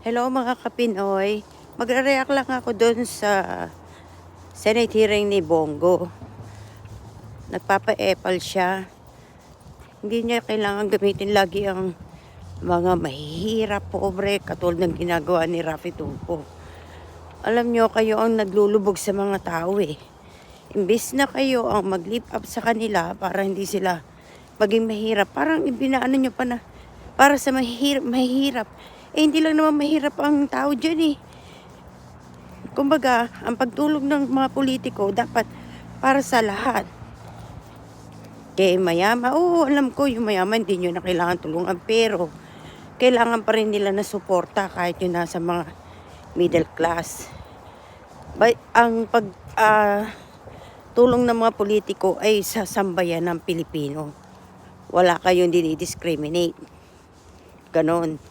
Hello mga kapinoy. Magre-react lang ako doon sa Senate hearing ni Bongo. Nagpapa-epal siya. Hindi niya kailangan gamitin lagi ang mga mahihirap, pobre, katulad ng ginagawa ni Raffy Tulfo. Alam niyo, kayo ang naglulubog sa mga tao eh. Imbis na kayo ang mag-lift up sa kanila para hindi sila maging mahirap, parang ibinaano niyo pa na para sa mahirap. Eh, hindi lang naman mahirap ang tao dyan eh. Kumbaga, ang pagtulong ng mga politiko dapat para sa lahat. Kaya mayaman, oo, alam ko yung mayaman hindi nyo na kailangan tulungan, pero kailangan pa rin nila na suporta kahit yun nasa mga middle class. Ang tulong ng mga politiko ay sa sambayan ng Pilipino. Wala kayong dinidiscriminate. Ganon.